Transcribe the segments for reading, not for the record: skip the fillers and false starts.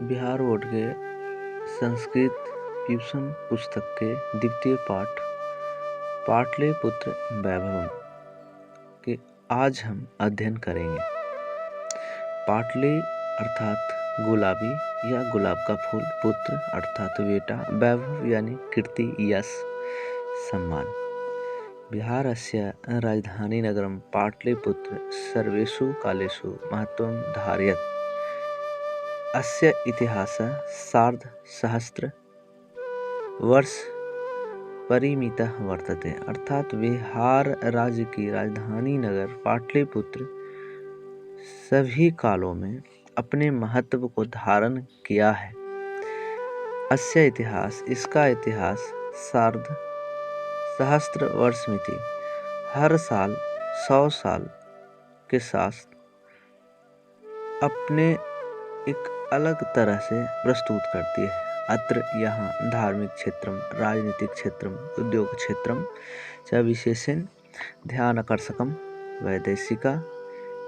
Bihar board के Sanskrit tuition पुस्तक के द्वितीय पाठ पाटलिपुत्र वैभवम के आज हम अध्ययन करेंगे। पाटली अर्थात गुलाबी या गुलाब का फूल, पुत्र अर्थात बेटा, वैभव यानी कीर्ति, यश, सम्मान। बिहारस्य राजधानी नगरम पाटलिपुत्र सर्वेषु कालेषु महत्वं धारयत्। अस्य इतिहासः सार्धसहस्र वर्ष परिमितः वर्तते। अर्थात बिहार राज्य की राजधानी नगर पाटलिपुत्र सभी कालों में अपने महत्व को धारण किया है। अस्य इतिहास, इसका इतिहास सार्ध सहस्त्र वर्षमिति, हर साल 100 साल के साथ अपने एक अलग तरह से प्रस्तुत करती है। अत्र यहाँ धार्मिक क्षेत्रम, राजनीतिक क्षेत्रम, उद्योग क्षेत्रम च विशेषेण ध्यानाकर्षकम वैदेशिका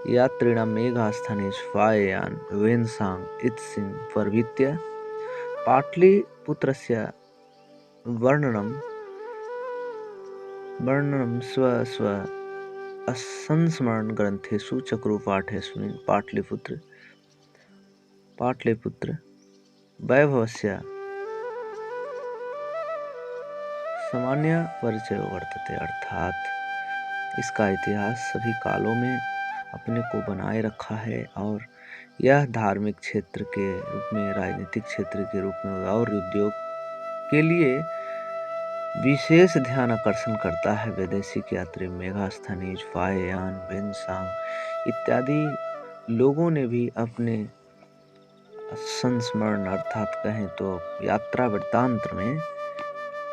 यात्रिणां मेघास्थानेषु वाययान वेन्सांग इत्सिं प्रभृत्य पाटलिपुत्रस्य वर्णनं स्व संस्मरण ग्रंथेषु चक्रुपाठेऽस्मिन् पाटलिपुत्र वैभवस्य सामान्य परिचय वर्तते। अर्थात इसका इतिहास सभी कालों में अपने को बनाए रखा है और यह धार्मिक क्षेत्र के रूप में, राजनीतिक क्षेत्र के रूप में और उद्योग के लिए विशेष ध्यान आकर्षण करता है। वैदेशिक यात्री, मेघास्थनीज, वायुयान, वेन्सांग इत्यादि लोगों ने भी अपने संस्मरण अर्थात कहें तो यात्रा वृत्तांत में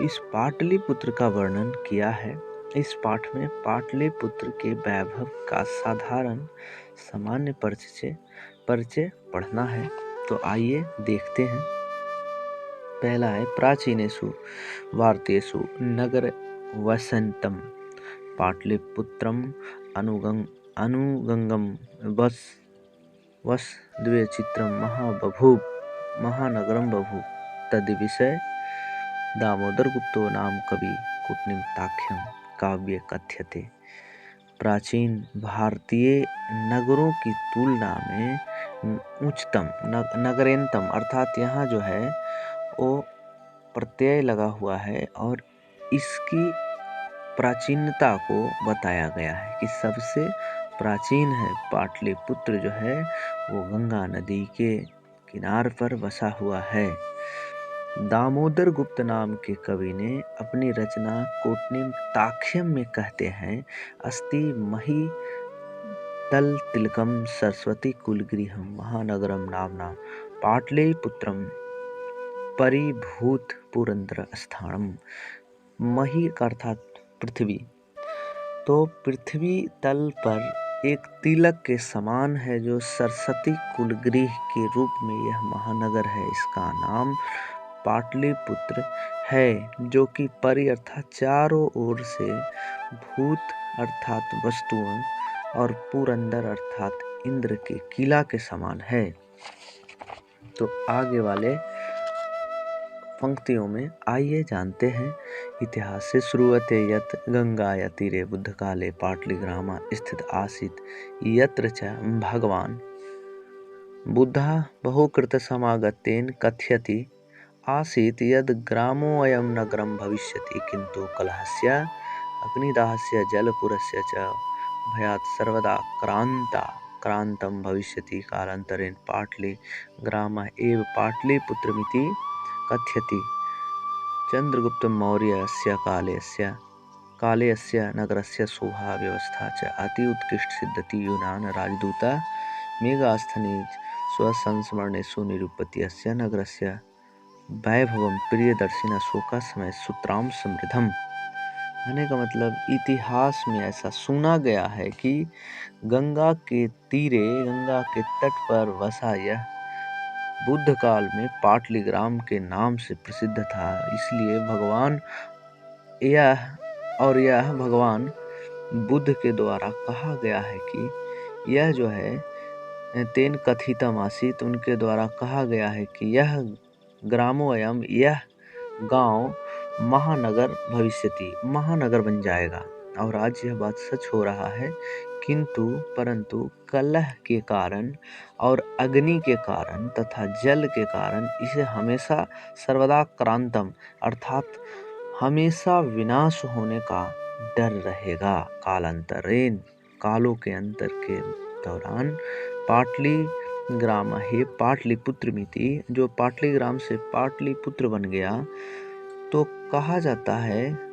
इस पाटलिपुत्र का वर्णन किया है। इस पाठ में पाटलिपुत्र के वैभव का साधारण सामान्य परिचय पढ़ना है। तो आइए देखते हैं। पहला है प्राचीनेषु भारतीयेषु नगर वसंतम पाटलिपुत्रम अनुगंगम वस द्वे चित्रम महानगरम बभूव तद विषय दामोदर गुप्तो नाम कवि कूटनिमित्ताख्यम काव्य कथ्यते। प्राचीन भारतीय नगरों की तुलना में उच्चतम नगरेंतम अर्थात यहाँ जो है वो प्रत्यय लगा हुआ है और इसकी प्राचीनता को बताया गया है कि सबसे प्राचीन है। पाटलिपुत्र जो है वो गंगा नदी के किनार पर बसा हुआ है। दामोदर गुप्त नाम के कवि ने अपनी रचना कूटनिमित्ताख्यम में कहते हैं, अस्ति मही तल तिलकम सरस्वती कुलगृहम महानगरम नामना पाटलिपुत्रम परिभूत पुरंदर स्थानम। मही का अर्थात पृथ्वी, तो पृथ्वी तल पर एक तिलक के समान है जो सरस्वती कुलगृह के रूप में यह महानगर है। इसका नाम पाटलिपुत्र है, जो कि परि अर्थात चारों ओर से, भूत अर्थात वस्तुओं और पुरंदर अर्थात इंद्र के किला के समान है। तो आगे वाले पंक्तियों में आइए जानते हैं। इतिहास से शुरुआते यत गंगाया तीरे बुद्ध काले पाटलिग्रामा स्थित आसीत यत्र च भगवान बुद्धः बहुकृत समागतेन कथयति आसीत यद ग्रामोऽयं नगरं भविष्यति किंतु कलहस्य अग्निदाहस्य जलपुरस्य च भयात् सर्वदा क्रांतं भविष्यति। कालांतरेण पाटलिग्रामः एव पाटलिपुत्रमिति कथ्यति। चंद्रगुप्त मौर्यस्य काले अस्य नगरस्य शोभा व्यवस्था च अति उत्कृष्ट सिद्धति। यूनान राजदूता मेगास्थनीज स्वसंस्मरणेषु निरूपति अस्य नगरस्य वैभवं प्रियदर्शिना शोका समय सूत्राम समृद्धम। कहने का मतलब इतिहास में ऐसा सुना गया है कि गंगा के तीरे, गंगा के तट पर बसा यह बुद्ध काल में पाटलिग्राम के नाम से प्रसिद्ध था। इसलिए यह भगवान बुद्ध के द्वारा कहा गया है कि यह जो है तेन कथितम आसीत्, उनके द्वारा कहा गया है कि यह ग्रामोऽयं, यह गांव महानगर भविष्यति, महानगर बन जाएगा। और आज यह बात सच हो रहा है, किंतु परंतु कलह के कारण और अग्नि के कारण तथा जल के कारण इसे हमेशा सर्वदा क्रांतम अर्थात हमेशा विनाश होने का डर रहेगा। कालांतरेन, कालों के अंतर के दौरान पाटली ग्राम हे पाटलिपुत्र मिति, जो पाटलीग्राम से पाटलिपुत्र बन गया, तो कहा जाता है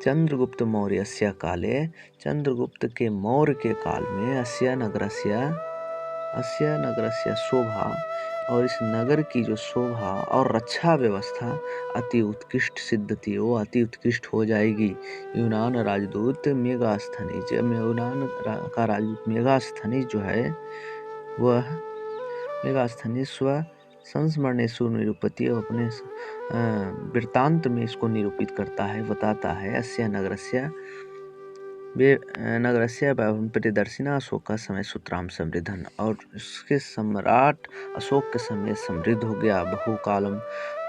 चंद्रगुप्त मौर्यस्य काले, चंद्रगुप्त के मौर्य के काल में अस्य नगरस्य शोभा, और इस नगर की जो शोभा और रक्षा व्यवस्था अति उत्कृष्ट सिद्ध थी, वो अति उत्कृष्ट हो जाएगी। यूनान राजदूत मेगास्थनीज, यूनान का राजदूत मेगास्थनीज जो है, वह मेगास्थनीज स्व संस्मरणेषु निरूपति, अपने वृत्तांत में इसको निरूपित करता है, बताता है। अस्य नगरस्य वैभवं परिदर्शिना अशोक समय सूत्राम समृद्धन, और उसके सम्राट अशोक के समय समृद्ध हो गया। बहुकालम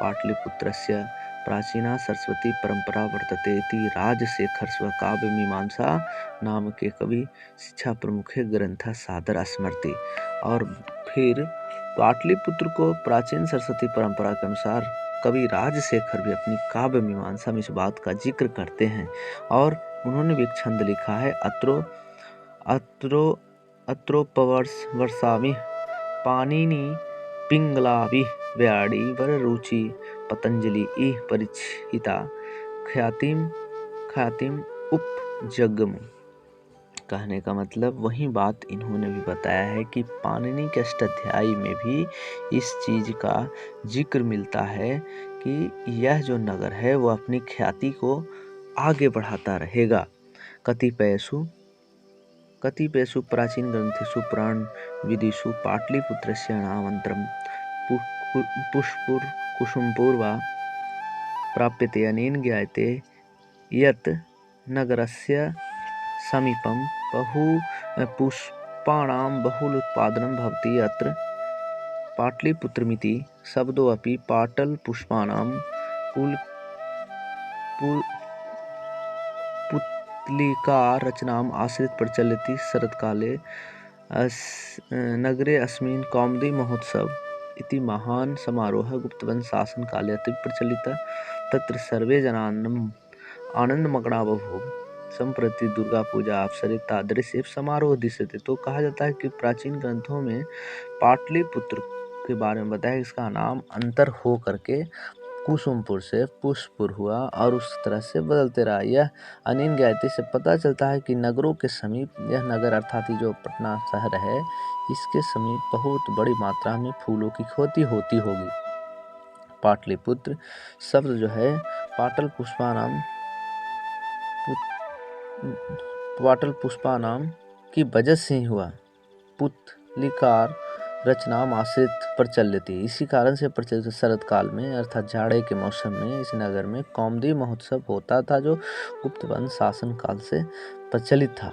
पाटलिपुत्रस्य प्राचीना सरस्वती परंपरा वर्तते इति राजशेखर स्वकाव्य मीमांसा नाम के कवि शिक्षा प्रमुखे ग्रंथ सादर स्मृति। और फिर पाटलिपुत्र को प्राचीन सरस्वती परंपरा के अनुसार कवि राजशेखर भी अपनी काव्य मीमांसा में इस बात का जिक्र करते हैं, और उन्होंने भी एक छंद लिखा है, अत्रोपवर्षामि पाणिनि पिंगलाभि व्याड़ी वर रुचि पतंजलि परिचिता ख्यातिम उपजगम। कहने का मतलब वही बात इन्होंने भी बताया है कि पाणिनि के अष्टाध्यायी में भी इस चीज का जिक्र मिलता है कि यह जो नगर है वो अपनी ख्याति को आगे बढ़ाता रहेगा। कतिपयेषु प्राचीन ग्रंथेषु पुराण विधिषु पाटलिपुत्रस्य नामान्तरं पुष्पुर कुसुमपुर वा प्राप्यते। अनेन ज्ञायते यत् नगरस्य समीपं पुष्पाणां बहुलोत्पादनं भवति। अत्र पाटलिपुत्रमिति शब्दोऽपि पाटलपुष्पाणां पुत्तलिकारचनाम् आश्रित्य प्रचलति। शरत्काले नगरे अस्मिन् कौमुदी महोत्सव इति महान् समारोहः गुप्तवंश शासनकाले अति प्रचलितः। तत्र सर्वे जनाः आनन्दमग्नाः बभूवुः। संप्रति दुर्गा पूजा अवसरे तादृश एव समारोह दृश्यते। तो कहा जाता है कि प्राचीन ग्रंथों में पाटलिपुत्र के बारे में बताया, इसका नाम अंतर हो करके कुसुमपुर से पुष्पपुर हुआ और उस तरह से बदलते रहा। यह अनेन ज्ञायते से पता चलता है कि नगरों के समीप, यह नगर अर्थात जो पटना शहर है, इसके समीप बहुत बड़ी मात्रा में फूलों की खेती होती होगी। पाटलिपुत्र शब्द जो है पाटल पुष्पानाम की वजह से ही हुआ। पुतलिकार रचनाम आश्रित प्रचलित, इसी कारण से प्रचलित। शरद काल में अर्थात जाड़े के मौसम में इस नगर में कौमुदी महोत्सव होता था, जो गुप्त वंश शासन काल से प्रचलित था।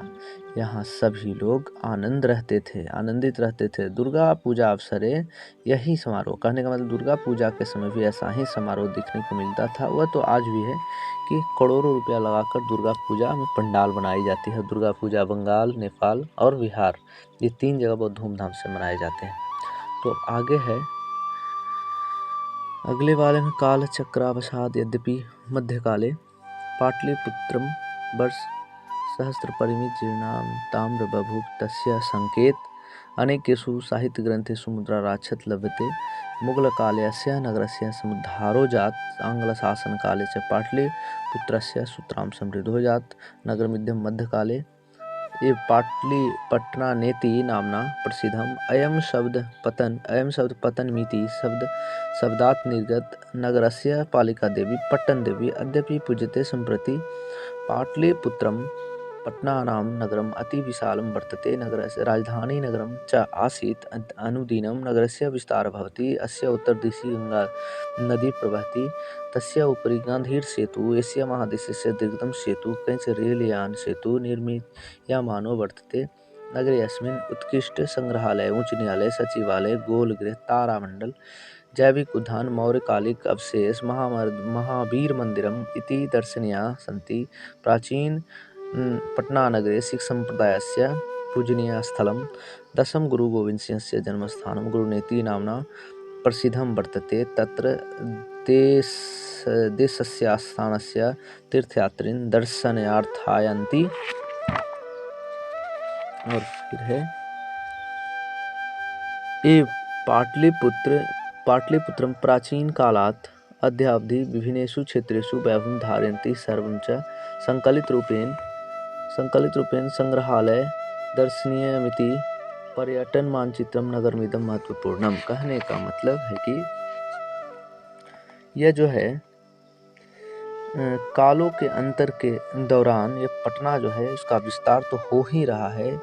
यहाँ सभी लोग आनंदित रहते थे। दुर्गा पूजा अवसरे यही समारोह, कहने का मतलब दुर्गा पूजा के समय भी ऐसा ही समारोह देखने को मिलता था। वह तो आज भी है कि करोड़ों रुपया लगाकर दुर्गा पूजा में पंडाल बनाई जाती है। दुर्गा पूजा बंगाल, नेपाल और बिहार, ये 3 जगह बहुत धूमधाम से मनाए जाते हैं। तो आगे है अगले वाले में काल चक्रावसाद। यद्यपि मध्यकाले पाटलिपुत्रम वर्ष सहस्त्र परिमित जीर्णाम ताम्र बभूव, तस्य संकेत अनेकेषु साहित्य ग्रंथेषु मुद्रा राक्षत लभ्यते। मुगल काले अस्य नगरस्य समुद्धारो जात। आंग्ल शासन काले च पाटलिपुत्रस्य सूत्रां समृद्धो जात। नगर मध्यकाले ये पाटलिपट्टना नेति नामना प्रसिद्धम। अयं शब्द पतन मिति शब्दात् निर्गत। नगरस्य पालिका देवी पट्टन देवी अद्यापि पूज्यते। सम्प्रति पाटलिपुत्रम पट्टनानां नगरम् अति विशालं वर्तते। नगरस्य राजधानी नगरं च आसीत्। अनुदिनं नगरस्य विस्तारः भवति। अस्य उत्तरदिशि गंगा नदी प्रवहति। तस्य उपरि गांधीर सेतु एशिया महादेशस्य दीर्घतम सेतु, कैच रेलयान सेतु निर्मीयमानो वर्तते। नगरे अस्मिन् उत्कृष्ट संग्रहालय, उच्च न्यायालय, सचिवालय, गोलगृह, तारामंडल, जैविक उद्यान, मौर्यकालिक अवशेष, महावीर मंदिरम इति दर्शनीयाः सन्ति। प्राचीन पटनानगरे सिखसम्प्रदायस्य पूजनीय स्थलं, दशम गुरु गोविन्दसिंहस्य जन्मस्थानं गुरुनेति नाम्ना प्रसिद्धं वर्तते। तत्र देशस्य स्थानस्य तीर्थयात्रिन् दर्शनार्थायन्ति। और फिर है ये पाटलिपुत्रं प्राचीन कालात् अद्यावधि विभिन्नेषु क्षेत्रेषु वैभवं धारयन्ति। सर्वं च संकलितरूपेण संग्रहालय दर्शनीयमिति पर्यटन मानचित्रम नगरमिदं महत्वपूर्णम। कहने का मतलब है कि यह जो है कालों के अंतर के दौरान ये पटना जो है इसका विस्तार तो हो ही रहा है,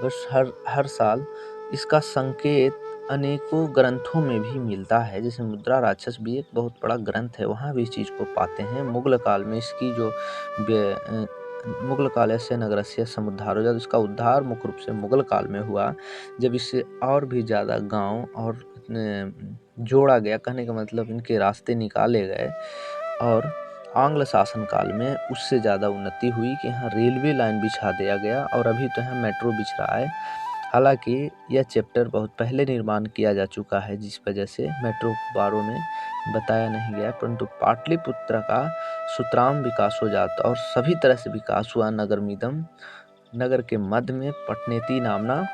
बस हर साल इसका संकेत अनेकों ग्रंथों में भी मिलता है। जैसे मुद्रा राक्षस भी एक बहुत बड़ा ग्रंथ है, वहाँ भी इस चीज़ को पाते हैं। मुगल काल में इसकी जो मुगल कालस्य नगरस्य समुद्धारो, जब इसका उद्धार मुख्य रूप से मुगल काल में हुआ, जब इससे और भी ज़्यादा गांव और जोड़ा गया, कहने का मतलब इनके रास्ते निकाले गए। और आंग्ल शासन काल में उससे ज़्यादा उन्नति हुई कि यहाँ रेलवे लाइन बिछा दिया गया और अभी तो यहाँ मेट्रो बिछ रहा है। हालांकि यह चैप्टर बहुत पहले निर्माण किया जा चुका है, जिस वजह से मेट्रो के बारे में बताया नहीं गया, परंतु पाटलिपुत्र का सुतराम विकास हो जाता और सभी तरह से विकास हुआ। नगरमिदम, नगर के मध्य में पटनेति नामना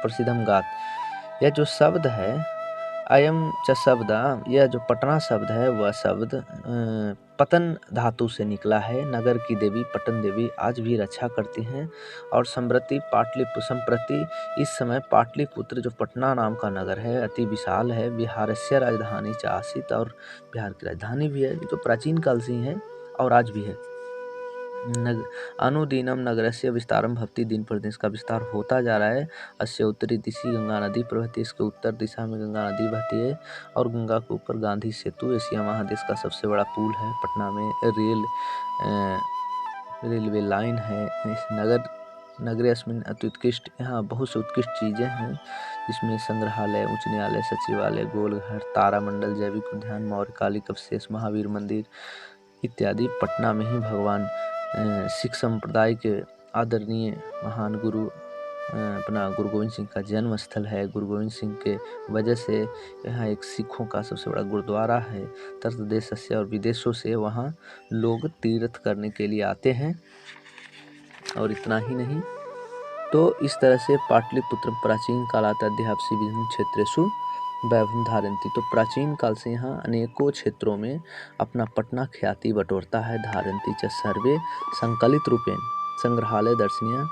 प्रसिद्धम गात। यह जो शब्द है अयम च शब्द, यह जो पटना शब्द है वह शब्द पतन धातु से निकला है। नगर की देवी पटन देवी आज भी रक्षा करती हैं। और संप्रति इस समय पाटलिपुत्र जो पटना नाम का नगर है अति विशाल है। बिहारस्य राजधानी च आसीत, और बिहार की राजधानी भी है, जो प्राचीन काल से ही है और आज भी है। अनुदिनम नगरस्य विस्तारम भवति, दिन पर दिन इसका विस्तार होता जा रहा है। अस्य उत्तरी दिशा गंगा नदी प्रवहती, इसके उत्तर दिशा में गंगा नदी बहती है। और गंगा के ऊपर गांधी सेतु एशिया महादेश का सबसे बड़ा पुल है। पटना में रेलवे लाइन है। इस नगरे अस्मिन् अति उत्कृष्ट, यहाँ बहुत से उत्कृष्ट चीज़ें हैं, जिसमें संग्रहालय, उच्च न्यायालय, सचिवालय, गोलघर, तारामंडल, जैविक उद्यान, मौर्यकालिक अवशेष, महावीर मंदिर इत्यादि। पटना में ही भगवान सिख संप्रदाय के आदरणीय महान गुरु अपना गुरु गोविंद सिंह का जन्म स्थल है। गुरु गोविंद सिंह के वजह से यहाँ एक सिखों का सबसे बड़ा गुरुद्वारा है। तरह देश से और विदेशों से वहाँ लोग तीर्थ करने के लिए आते हैं। और इतना ही नहीं, तो इस तरह से पाटलिपुत्र प्राचीन कालात् अद्यावधि विभिन्न क्षेत्रेषु वैभवं धारयन्ति। तो प्राचीन काल से यहाँ अनेकों क्षेत्रों में अपना पटना ख्याति बटोरता है। धारयन्ति च सर्वे संकलित रूपेण संग्रहालय दर्शनीय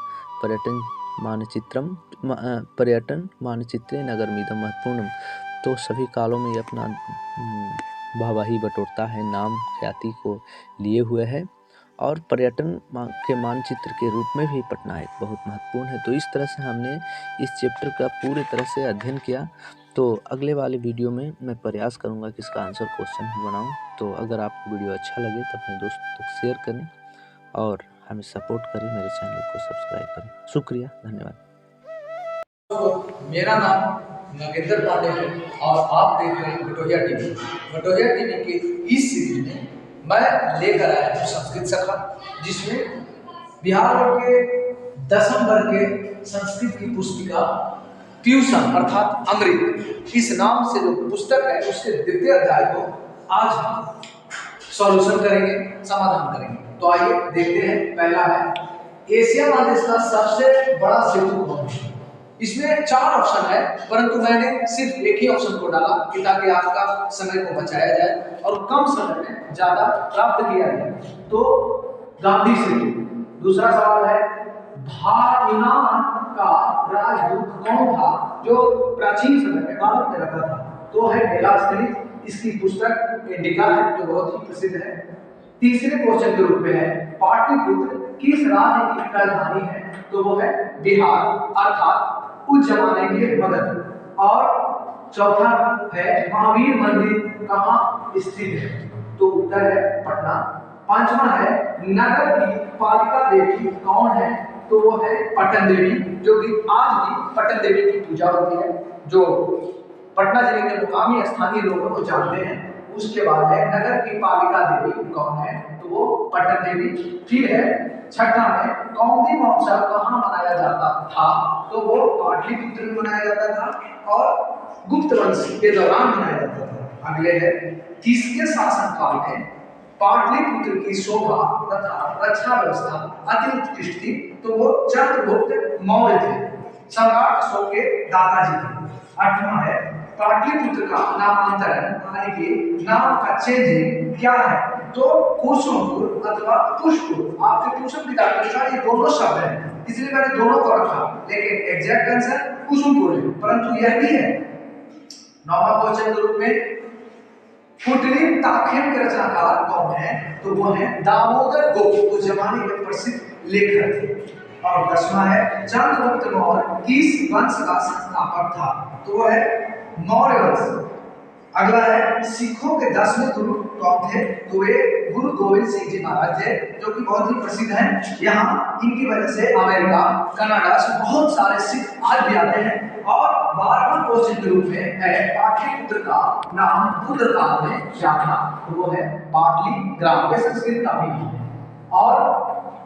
पर्यटन मानचित्रे नगरमिदं महत्वपूर्णम। तो सभी कालों में ये अपना वाहवाही बटोरता है, नाम ख्याति को लिए हुए है। और पर्यटन के मानचित्र के रूप में भी पटना एक बहुत महत्वपूर्ण है। तो इस तरह से हमने इस चैप्टर का पूरी तरह से अध्ययन किया। तो अगले वाले वीडियो में मैं प्रयास करूंगा कि इसका आंसर क्वेश्चन भी बनाऊं। तो अगर आपको वीडियो अच्छा लगे तो अपने दोस्तों तक शेयर करें और हमें सपोर्ट करें, मेरे चैनल को सब्सक्राइब करें। शुक्रिया, धन्यवाद। मेरा नाम नागेंद्र पांडे है और आप देख रहे हैं भटोहिया टीवी। भटोहिया टीवी के इस सीरीज में मैं लेकर आया हूँ संस्कृत शाखा, जिसमें बिहार बोर्ड के 10वीं वर्ग के संस्कृत की पुस्तिका ट्यूशन अर्थात अमृत, इस नाम से जो पुस्तक है उसके द्वितीय अध्याय को आज हम सॉल्यूशन करेंगे, समाधान करेंगे। तो आइए देखते हैं। पहला है एशिया महादेश का सबसे बड़ा सेतु कौन है। इसमें 4 ऑप्शन है, परंतु मैंने सिर्फ एक ही ऑप्शन को डाला कि ताकि आपका समय को बचाया जाए और कम समय में ज्यादा प्राप्त किया जाए। तो गांधी सेतु। दूसरा सवाल है यूनान का राजदूत कौन था जो प्राचीन समय में भारत में रहता था। तो है डेलास्टेनिस। इसकी पुस्तक इंडिका है जो बहुत ही प्रसिद्ध है। तीसरे क्वेश्चन के रूप में है पाटलिपुत्र किस राज्य की राजधानी है। तो वो है बिहार अर्थात उस जमाने के मगध। और चौथा है महावीर मंदिर कहाँ स्थित है। तो उत्तर है पटना। पांचवा है नगर की पालिका देवी कौन है। तो वो है पटन देवी, जो कि आज भी पटन देवी की पूजा होती है, जो पटना जिले के मुकामी स्थानीय लोगों को जानते हैं। उसके बाद है नगर की पालिका देवी, कौन है, तो वो पटन देवी। फिर है छठा में कौमुदी महोत्सव कहाँ मनाया जाता था, तो वो पाटलिपुत्र में मनाया जाता था और गुप्त वंश के दौरान मनाया जाता था। अगले है किसके शासनकाल में पाटलिपुत्र की शोभा तथा रक्षा व्यवस्था अति उत्कृष्ट थी, तो वो चंद्रगुप्त मौर्य थे, सम्राट अशोक के दादाजी थे। आठवां है पाटलिपुत्र का नामांतरण यानी कि नाम का चेंजिंग क्या है, तो कुसुमपुर अथवा पुष्पपुर। आपके ट्यूशन की अनुसार ये दोनों शब्द हैं, इसलिए मैंने दोनों को रखा, लेकिन एग्जैक्ट आंसर कुसुमपुर है, परंतु यह भी है। नौवां क्वेश्चन के रूप में फुटलिन ताखेम के रचनाकार कौन है, तो वो है दामोदर गुप्त, उस जमाने के प्रसिद्ध लेखक थे। और 10वां है चंद्रगुप्त मौर्य किस वंश का संस्थापक था, तो वो है मौर्य वंश। अगला है सिखों के 10वें गुरु कौन थे, तो वे गुरु गोविंद सिंह जी महाराज थे, जो कि बहुत ही प्रसिद्ध हैं। यहाँ इनकी वजह से अमेरिका, कनाडा से बहुत सारे सिख आज भी आते हैं। और 12वां क्वेश्चन के रूप में है पाटलिपुत्र का नाम बुद्ध काल में क्या था, तो वो है पाटली ग्राम, ये संस्कृत का भी है। और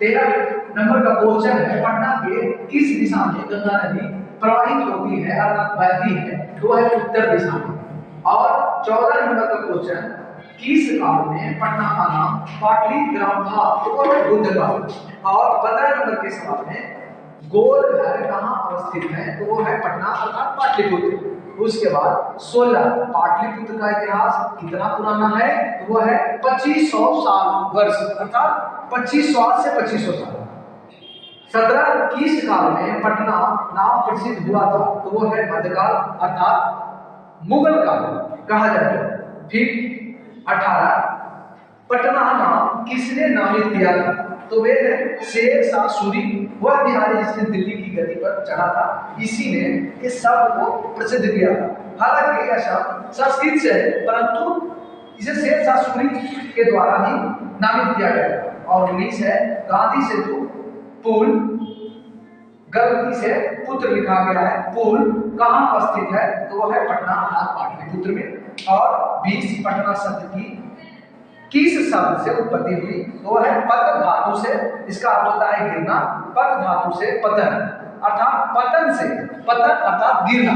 13 नंबर का क्वेश्चन है पटना के किस दिशा में गंगा नदी प्रवाहित होती है अर्थात बहती है, तो है उत्तर दिशा में। और 14 नंबर का क्वेश्चन किस काल में पटना का नाम पाटली ग्राम था, तो वो है बुद्ध काल। और 15 नंबर के सवाल में गोल घर कहाँ अवस्थित है, तो वो है पटना अर्थात पाटलिपुत्र। उसके बाद 16 पाटलिपुत्र का इतिहास कितना पुराना है, तो वो है 2500 साल वर्ष अर्थात 2500 से 2500 साल। 17 किस काल में पटना नाम प्रसिद्ध हुआ था, तो वो है मध्यकाल अर्थात मुगल काल कहा जाता है। फिर 18 पटना नाम किसने नामित किया था, तो वे है शेर शाह सूरी, वह बिहारी जिसने दिल्ली की गद्दी पर चढ़ा था, इसी ने इस शब्द को प्रसिद्ध किया था। हालांकि यह शब्द संस्कृत से है, परंतु इसे शेर शाह सूरी के द्वारा ही नामित किया गया। और 19 है गांधी सेतु पुल, गलती से पुत्र लिखा गया है, पुल कहाँ अवस्थित है, तो वो है पटना अर्थात पाटलिपुत्र में। और 20 पटना शब्द की किस शब्द से उत्पत्ति हुई, तो वो है पत धातु से, इसका अर्थ होता है गिरना, पत धातु से पतन अर्थात पतन से, पतन अर्थात गिरना।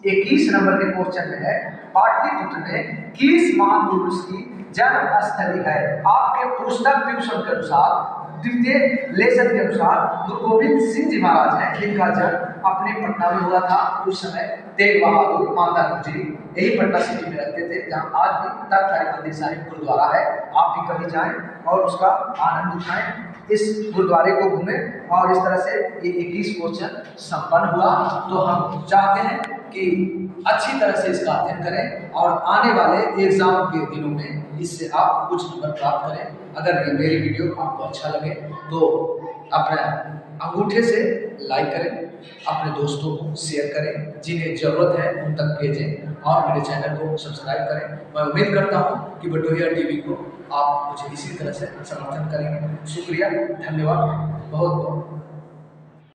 21 नंबर के क्वेश्चन में है पाटलिपुत्र में किस महापुरुष की जन्म स्थली है। आपके पुस्तक ट्यूशन के अनुसार द्वितीय लेसन के अनुसार गुरु गोविंद सिंह जी महाराज हैं, जिनका जन्म अपने पटना में हुआ था। उस समय तेग बहादुर माता गुजरी यही पटना सिटी में रहते थे, जहाँ आज भी तख्त हरिमंदिर साहिब गुरुद्वारा है। आप भी कभी जाएं और उसका आनंद उठाएं, इस गुरुद्वारे को घूमें। और इस तरह से ये 21 क्वेश्चन संपन्न हुआ। तो हम चाहते हैं कि अच्छी तरह से इसका अध्ययन करें और आने वाले एग्जाम के दिनों में इससे आप कुछ नंबर प्राप्त करें। अगर ये मेरी वीडियो आपको अच्छा लगे तो अपने अंगूठे से लाइक करें, अपने दोस्तों को शेयर करें, जिन्हें ज़रूरत है उन तक भेजें और मेरे चैनल को सब्सक्राइब करें। मैं उम्मीद करता हूँ कि बटोहिया टीवी को आप मुझे इसी तरह से समर्थन करेंगे। शुक्रिया, धन्यवाद, बहुत बहुत।